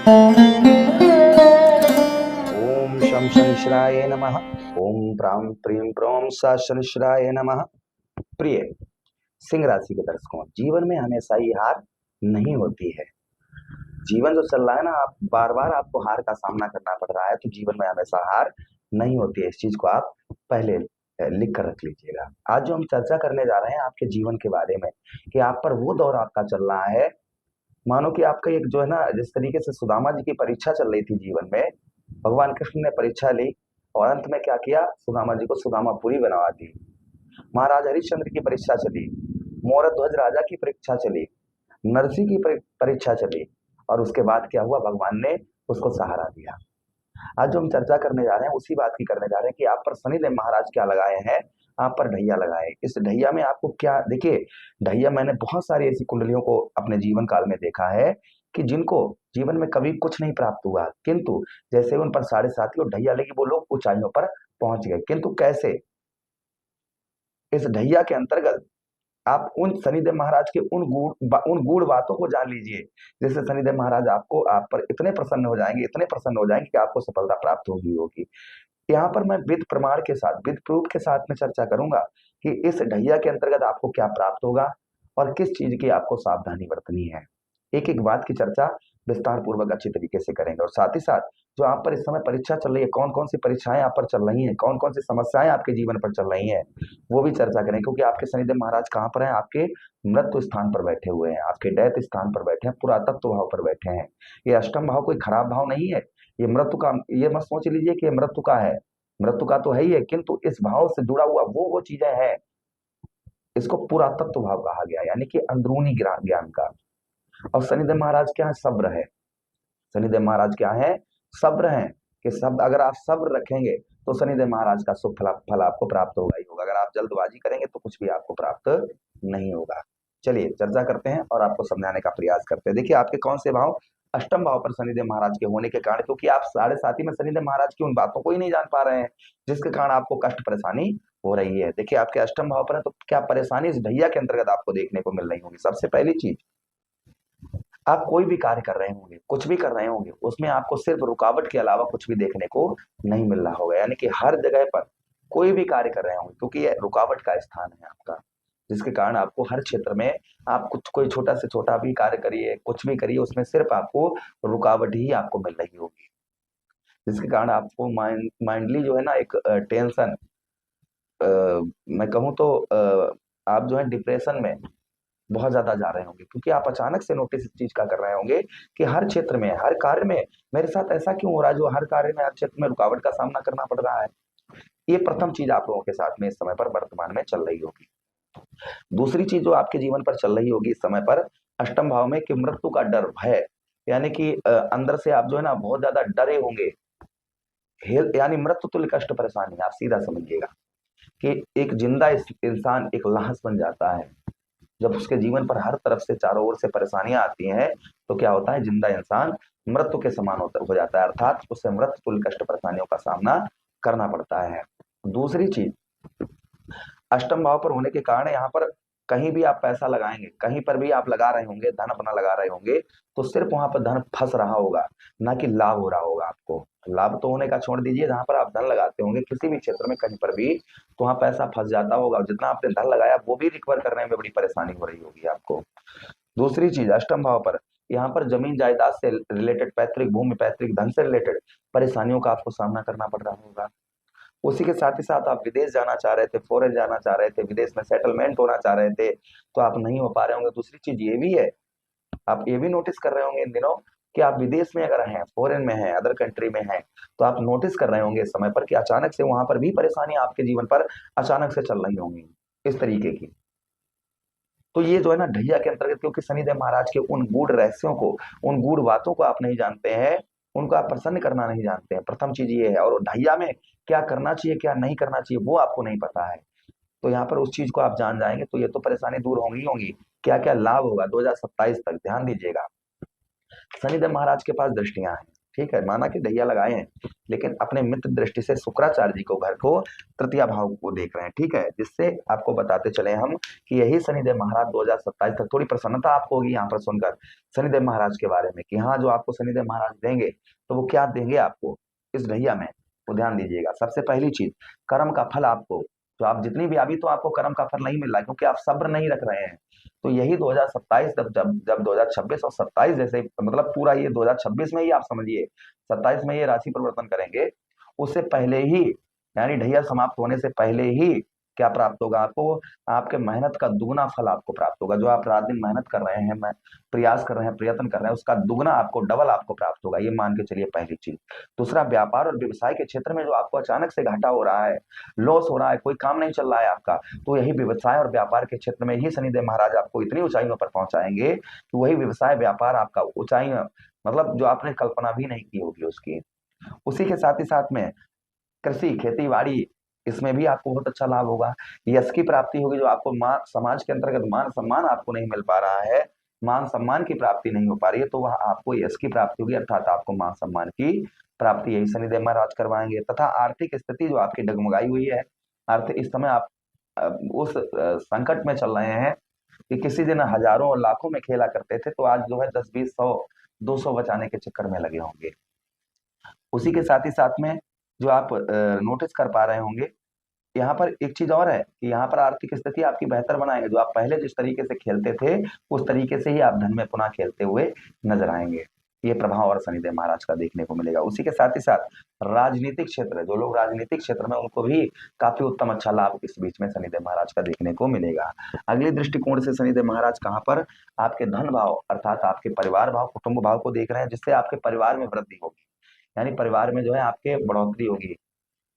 ओम शं शनिश्चराय नमः। ओम प्रां प्रीं प्रों सा शनिश्चराय नमः। प्रिय सिंह राशि के दर्शकों, जीवन में हमेशा ही हार नहीं होती है। जीवन जो चल रहा है ना, आप बार बार आपको हार का सामना करना पड़ रहा है, तो जीवन में हमेशा हार नहीं होती है। इस चीज को आप पहले लिख कर रख लीजिएगा। आज जो हम चर्चा करने जा रहे हैं आपके जीवन के बारे में, कि आप पर वो दौर आपका चल रहा है, मानो कि आपका एक जो है ना, जिस तरीके से सुदामा जी की परीक्षा चल रही थी जीवन में, भगवान कृष्ण ने परीक्षा ली और अंत में क्या किया, सुदामा जी को सुदामापुरी बनवा दी। महाराज हरिश्चंद्र की परीक्षा चली, मोरध्वज राजा की परीक्षा चली, नरसिंह की परीक्षा चली, और उसके बाद क्या हुआ, भगवान ने उसको सहारा दिया। आज जो हम चर्चा करने जा रहे हैं उसी बात की करने जा रहे हैं कि आप पर शनिदेव महाराज क्या लगाए हैं, आप पर ढैया लगाए। इस ढैया में आपको क्या, देखिए, ढैया मैंने बहुत सारी ऐसी कुंडलियों को अपने जीवन काल में देखा है कि जिनको जीवन में कभी कुछ नहीं प्राप्त हुआ, किंतु जैसे उन पर साढ़े साथी और ढैया लगी, वो लोग ऊंचाइयों पर पहुंच गए। किंतु कैसे, इस ढैया के अंतर्गत आप उन शनिदेव महाराज के उन गूढ़ बातों को जान लीजिए, जैसे शनिदेव महाराज आपको, आप पर इतने प्रसन्न हो जाएंगे, इतने प्रसन्न हो जाएंगे कि आपको सफलता प्राप्त होगी होगी। यहाँ पर मैं विद प्रमाण के साथ, विद प्रूफ के साथ में चर्चा करूंगा कि इस ढैया के अंतर्गत आपको क्या प्राप्त होगा और किस चीज की आपको सावधानी बरतनी है। एक एक बात की चर्चा विस्तार पूर्वक अच्छी तरीके से करेंगे, और साथ ही साथ जो आप पर इस समय परीक्षा चल रही है, कौन कौन सी परीक्षाएं आप पर चल रही हैं, कौन कौन सी समस्याएं आपके जीवन पर चल रही हैं, वो भी चर्चा करें। क्योंकि आपके शनिदेव महाराज कहाँ पर हैं, आपके मृत्यु स्थान पर बैठे हुए हैं, आपके डेथ स्थान पर बैठे हैं, पुरातत्व भाव पर बैठे हैं। ये अष्टम भाव कोई खराब भाव नहीं है, ये मृत्यु का, ये मत सोच लीजिए कि ये मृत्यु का है, मृत्यु का तो है ही है, किंतु इस भाव से जुड़ा हुआ वो चीजें हैं, इसको पुरातत्व भाव कहा गया, यानी कि अंदरूनी ज्ञान का। और शनिदेव महाराज क्या है, सब्र है। शनिदेव महाराज क्या है, सब्र है। कि सब, अगर आप सब्र रखेंगे तो शनिदेव महाराज का शुभ फल आपको प्राप्त होगा ही होगा। अगर आप जल्दबाजी करेंगे तो कुछ भी आपको प्राप्त नहीं होगा। चलिए चर्चा करते हैं और आपको समझाने का प्रयास करते हैं। देखिए, आपके कौन से भाव, अष्टम भाव पर शनिदेव महाराज के होने के कारण, क्योंकि आप साढ़े साथी में शनिदेव महाराज की उन बातों को ही नहीं जान पा रहे हैं जिसके कारण आपको कष्ट परेशानी हो रही है। देखिए, आपके अष्टम भाव पर है, तो क्या परेशानी इस ढैया के अंतर्गत आपको देखने को मिल रही होगी। सबसे पहली चीज, आप कोई भी कार्य कर रहे होंगे, कुछ भी कर रहे होंगे, उसमें आपको सिर्फ रुकावट के अलावा कुछ भी देखने को नहीं मिल रहा होगा। यानी कि हर जगह पर कोई भी कार्य कर रहे होंगे, क्योंकि ये रुकावट का स्थान है आपका, जिसके कारण आपको हर क्षेत्र में, आप कुछ, कोई छोटा से छोटा भी कार्य करिए, कुछ भी करिए, उसमें सिर्फ आपको रुकावट ही आपको मिल रही होगी, जिसके कारण आपको माइंडली जो है ना, एक टेंशन, मैं कहूँ तो आप जो है डिप्रेशन में बहुत ज्यादा जा रहे होंगे, क्योंकि आप अचानक से नोटिस इस चीज का कर रहे होंगे कि हर क्षेत्र में, हर कार्य में मेरे साथ ऐसा क्यों हो रहा है, जो हर कार्य में, हर क्षेत्र में रुकावट का सामना करना पड़ रहा है। ये प्रथम चीज आप लोगों के साथ में इस समय पर वर्तमान में चल रही होगी। दूसरी चीज जो आपके जीवन पर चल रही होगी इस समय पर, अष्टम भाव में, कि मृत्यु का डर, भय, यानी कि अंदर से आप जो है ना बहुत ज्यादा डरे होंगे। यानी मृत्यु तुल्य कष्ट परेशानी, आप सीधा समझिएगा कि एक जिंदा इंसान एक लाश बन जाता है। जब उसके जीवन पर हर तरफ से, चारों ओर से परेशानियां आती हैं, तो क्या होता है, जिंदा इंसान मृत्यु के समान हो जाता है, अर्थात उसे मृत्यु तुल्य कष्ट परेशानियों का सामना करना पड़ता है। दूसरी चीज, अष्टम भाव पर होने के कारण यहाँ पर कहीं भी आप पैसा लगाएंगे, कहीं पर भी आप लगा रहे होंगे, धन अपना लगा रहे होंगे, तो सिर्फ वहां पर धन फंस रहा होगा, ना कि लाभ हो रहा होगा आपको। लाभ तो होने का छोड़ दीजिए, जहां पर आप धन लगाते होंगे किसी भी क्षेत्र में, कहीं पर भी, तो वहां पैसा फंस जाता होगा, और जितना आपने धन लगाया वो भी रिकवर करने में बड़ी परेशानी हो रही होगी आपको। दूसरी चीज, अष्टम भाव पर यहाँ पर जमीन जायदाद से रिलेटेड, पैतृक भूमि, पैतृक धन से रिलेटेड परेशानियों का आपको सामना करना पड़ रहा होगा। उसी के साथ ही साथ आप विदेश जाना चाह रहे थे, फॉरेन जाना चाह रहे थे, विदेश में सेटलमेंट होना चाह रहे थे, तो आप नहीं हो पा रहे होंगे। दूसरी चीज ये भी है, आप ये भी नोटिस कर रहे होंगे इन दिनों कि आप विदेश में अगर हैं, फॉरेन में हैं, अदर कंट्री में हैं, तो आप नोटिस कर रहे होंगे इस समय पर कि अचानक से वहां पर भी परेशानी आपके जीवन पर अचानक से चल रही होंगी, इस तरीके की। तो ये जो है ना ढैया के अंतर्गत, क्योंकि शनिदेव महाराज के उन गूढ़ रहस्यों को, उन गूढ़ बातों को आप नहीं जानते हैं, उनको आप प्रसन्न करना नहीं जानते हैं, प्रथम चीज ये है। और ढैया में क्या करना चाहिए, क्या नहीं करना चाहिए, वो आपको नहीं पता है। तो यहाँ पर उस चीज को आप जान जाएंगे तो ये तो परेशानी दूर होंगी होंगी। क्या क्या लाभ होगा 2027 तक, ध्यान दीजिएगा। शनिदेव महाराज के पास दृष्टियां हैं, ठीक है, माना कि ढैया लगाए हैं, लेकिन अपने मित्र दृष्टि से शुक्राचार्य जी को घर को तृतीय भाव को देख रहे हैं। ठीक है, जिससे आपको बताते चले हम कि यही शनिदेव महाराज 2027 तक, थोड़ी प्रसन्नता आपको होगी यहाँ पर सुनकर शनिदेव महाराज के बारे में कि हाँ, जो आपको शनिदेव महाराज देंगे तो वो क्या देंगे आपको इस ढैया में, वो ध्यान दीजिएगा। सबसे पहली चीज, कर्म का फल आपको, जो आप जितनी भी, अभी तो आपको कर्म का फल नहीं मिल रहा है क्योंकि आप सब्र नहीं रख रहे हैं। तो यही 2027, जब जब जब 2026 और 27 जैसे, मतलब पूरा ये 2026 में ही आप समझिए, 27 में ये राशि परिवर्तन करेंगे, उससे पहले ही, यानी ढैया समाप्त होने से पहले ही क्या प्राप्त होगा आपको, आपके मेहनत का दुगना फल आपको प्राप्त होगा। जो आप रात दिन मेहनत कर रहे हैं, प्रयास कर रहे हैं, प्रयत्न कर रहे हैं, उसका दुगना आपको, डबल आपको प्राप्त होगा, ये मान के चलिए पहली चीज। दूसरा, व्यापार और व्यवसाय के क्षेत्र में जो आपको अचानक से घाटा हो रहा है, लॉस हो रहा है, कोई काम नहीं चल रहा है आपका, तो यही व्यवसाय और व्यापार के क्षेत्र में ही शनिदेव महाराज आपको इतनी ऊंचाइयों पर पहुंचाएंगे कि वही व्यवसाय व्यापार आपका ऊंचाई, मतलब जो आपने कल्पना भी नहीं की होगी उसकी। उसी के साथ ही साथ में कृषि, खेती बाड़ी, इसमें भी आपको बहुत अच्छा लाभ होगा। यश की प्राप्ति होगी, जो आपको समाज के अंतर्गत मान सम्मान आपको नहीं मिल पा रहा है, मान सम्मान की प्राप्ति नहीं हो पा रही है, तो वह आपको यश की प्राप्ति होगी, अर्थात आपको मान सम्मान की प्राप्ति यही शनिदेव महाराज करवाएंगे। तथा आर्थिक स्थिति जो आपकी डगमगाई हुई है, आर्थिक, इस समय आप उस संकट में चल रहे हैं कि किसी दिन हजारों और लाखों में खेला करते थे, तो आज जो है 10, 20, 100, 200 बचाने के चक्कर में लगे होंगे। उसी के साथ ही साथ में जो आप नोटिस कर पा रहे होंगे, यहाँ पर एक चीज और है कि यहाँ पर आर्थिक स्थिति आपकी बेहतर बनाएंगे। जो आप पहले जिस तरीके से खेलते थे, उस तरीके से ही आप धन में पुनः खेलते हुए नजर आएंगे। ये प्रभाव और शनिदेव महाराज का देखने को मिलेगा। उसी के साथ ही साथ राजनीतिक क्षेत्र, जो लोग राजनीतिक क्षेत्र में, उनको भी काफी उत्तम अच्छा लाभ इस बीच में शनिदेव महाराज का देखने को मिलेगा। अगले दृष्टिकोण से शनिदेव महाराज कहाँ पर, आपके धन भाव अर्थात आपके परिवार भाव, कुटुंब भाव को देख रहे हैं, जिससे आपके परिवार में वृद्धि होगी, यानी परिवार में जो है आपके बढ़ोतरी होगी।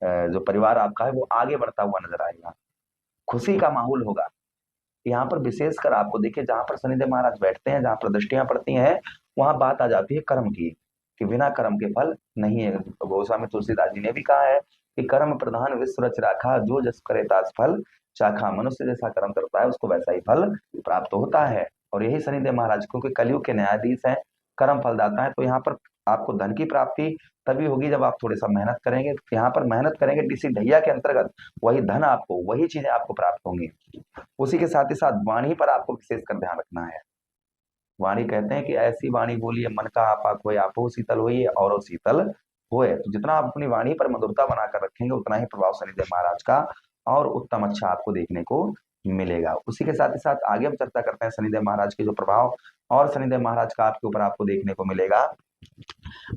जो परिवार आपका है वो आगे बढ़ता हुआ नजर आएगा, खुशी का माहौल होगा। यहाँ पर विशेषकर आपको देखिए, जहां पर शनिदेव महाराज बैठते हैं, जहां पर दृष्टियां पड़ती हैं, वहां बात आ जाती है कर्म की, कि बिना कर्म के फल नहीं है। गोस्वामी तुलसीदास जी ने भी कहा है कि कर्म प्रधान विश्व रच राखा, जो जस करे तास फल चाखा। मनुष्य जैसा कर्म करता है उसको वैसा ही फल प्राप्त होता है। और यही शनिदेव महाराज, क्योंकि कलयुग के न्यायाधीश हैं, कर्म फलदाता है, तो यहाँ पर आपको धन की प्राप्ति तभी होगी जब आप थोड़ी सा मेहनत करेंगे। यहाँ पर मेहनत करेंगे इसी ढैया के अंतर्गत, वही धन आपको, वही चीजें आपको प्राप्त होंगी। उसी के साथ ही साथ वाणी पर आपको विशेषकर ध्यान रखना है। वाणी कहते हैं कि ऐसी वाणी बोलिए मन का आपा खोए, आपो शीतल होइए और शीतल होए। तो जितना आप अपनी वाणी पर मधुरता बनाकर रखेंगे, उतना ही प्रभाव शनिदेव महाराज का और उत्तम अच्छा आपको देखने को मिलेगा। उसी के साथ ही साथ आगे हम चर्चा करते हैं शनिदेव महाराज के जो प्रभाव और शनिदेव महाराज का आपके ऊपर आपको देखने को मिलेगा।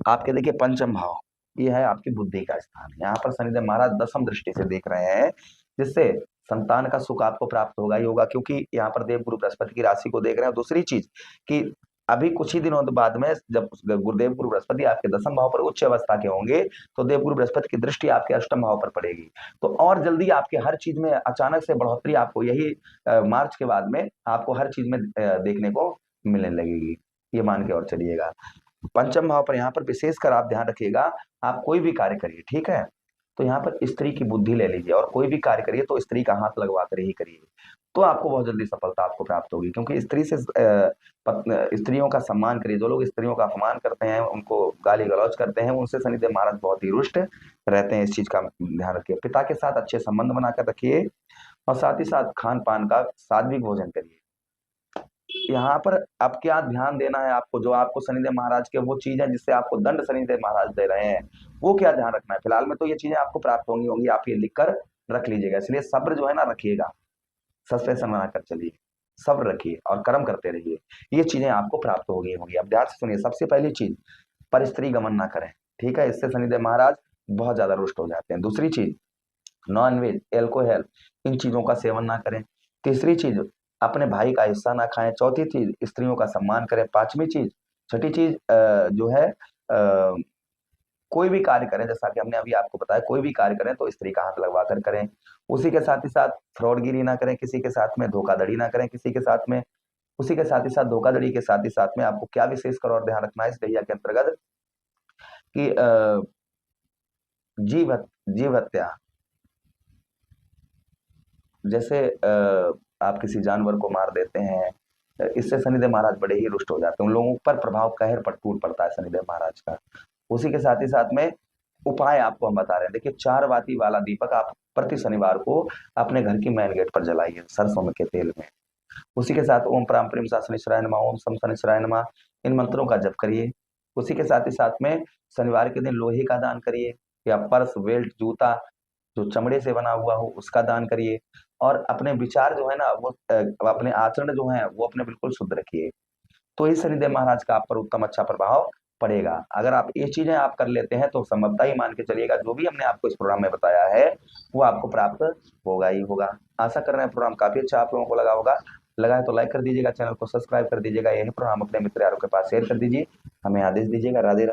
आपके देखिए पंचम भाव, ये है आपकी बुद्धि का स्थान। यहाँ पर शनिदेव महाराज दसम दृष्टि से देख रहे हैं, जिससे संतान का सुख आपको प्राप्त होगा ही होगा, क्योंकि यहाँ पर देव गुरु बृहस्पति की राशि को देख रहे हैं। दूसरी चीज कि अभी कुछ ही दिनों बाद में जब गुरुदेव गुरु बृहस्पति आपके दसम भाव पर उच्च अवस्था के होंगे, तो देव गुरु बृहस्पति की दृष्टि आपके अष्टम भाव पर पड़ेगी, तो और जल्दी आपके हर चीज में अचानक से बढ़ोतरी आपको यही मार्च के बाद में आपको हर चीज में देखने को मिलने लगेगी, ये मान के और चलिएगा। पंचम भाव पर यहाँ पर विशेषकर आप ध्यान रखिएगा, आप कोई भी कार्य करिए, ठीक है, तो यहाँ पर स्त्री की बुद्धि ले लीजिए, और कोई भी कार्य करिए तो स्त्री का हाथ लगवा कर ही करिए, तो आपको बहुत जल्दी सफलता आपको प्राप्त होगी। क्योंकि स्त्री से स्त्रियों का सम्मान करिए। जो लोग स्त्रियों का अपमान करते हैं, उनको गाली गलौज करते हैं, उनसे शनिदेव महाराज बहुत ही रुष्ट रहते हैं। इस चीज का ध्यान रखिए। पिता के साथ अच्छे संबंध बनाकर रखिए, और साथ ही साथ खान पान का सात्विक भोजन करिए। यहाँ पर अब क्या ध्यान देना है आपको, जो आपको शनिदेव महाराज के वो चीज है जिससे आपको दंड शनिदेव महाराज दे रहे हैं, वो क्या ध्यान रखना है। फिलहाल में तो ये चीजें आपको प्राप्त होंगी होंगी, आप ये लिख कर रख लीजिएगा। इसलिए सब्र जो है ना रखिएगा, सस्पेंशन बनाकर चलिए, सब्र रखिए और कर्म करते रहिए, ये चीजें आपको प्राप्त होगी होंगी। अब ध्यान से सुनिए, सबसे पहली चीज, पर स्त्री गमन ना करें, ठीक है, इससे शनिदेव महाराज बहुत ज्यादा रुष्ट हो जाते हैं। दूसरी चीज, नॉनवेज, एल्कोहल, इन चीजों का सेवन ना करें। तीसरी चीज, अपने भाई का हिस्सा ना खाएं। चौथी चीज, स्त्रियों का सम्मान करें। पांचवी चीज, छठी चीज जो है, कोई भी कार्य करें, जैसा कि हमने अभी आपको बताया, कोई भी कार्य करें तो स्त्री का हाथ लगवा कर करें। उसी के साथ ही साथ फ्रॉडगिरी ना करें किसी के साथ में, धोखाधड़ी ना करें किसी के साथ में। उसी के साथ ही साथ धोखाधड़ी के साथ ही साथ में आपको क्या विशेष कर और ध्यान रखना है इस दैया के अंतर्गत, कि जीव हत्या, जैसे आप किसी जानवर को मार देते हैं, इससे शनिदेव महाराज बड़े ही रुष्ट हो जाते हैं। उन लोगों पर प्रभाव कहर पर टूट पड़ता है शनिदेव महाराज का। उसी के साथ ही साथ में उपाय आपको हम बता रहे हैं। देखिए 4 वाती वाला दीपक आप प्रति शनिवार को अपने घर की मेन गेट पर जलाइए सरसों के तेल में। उसी के साथ ओम प्राम प्रीम सा शनिश्चराय नमः, ओम सम शनिश्चराय नमः, इन मंत्रों का जप करिए। उसी के साथ ही साथ में शनिवार के दिन लोहे का दान करिए, या पर्स, बेल्ट, जूता जो चमड़े से बना हुआ हो उसका दान करिए। और अपने विचार जो है ना वो अपने आचरण जो है वो अपने बिल्कुल शुद्ध रखिए। तो ही शनिदेव महाराज का आप पर उत्तम अच्छा प्रभाव पड़ेगा। अगर आप ये चीजें आप कर लेते हैं तो संभवतः ही मान के चलिएगा जो भी हमने आपको इस प्रोग्राम में बताया है वो आपको प्राप्त होगा ही होगा। आशा कर रहे हैं प्रोग्राम काफी अच्छा आप लोगों को लगा होगा। लगा है तो लाइक कर दीजिएगा, चैनल को सब्सक्राइब कर दीजिएगा, यही प्रोग्राम अपने मित्र यारों के पास शेयर कर दीजिए। हमें आदेश दीजिएगा। राधे राधे।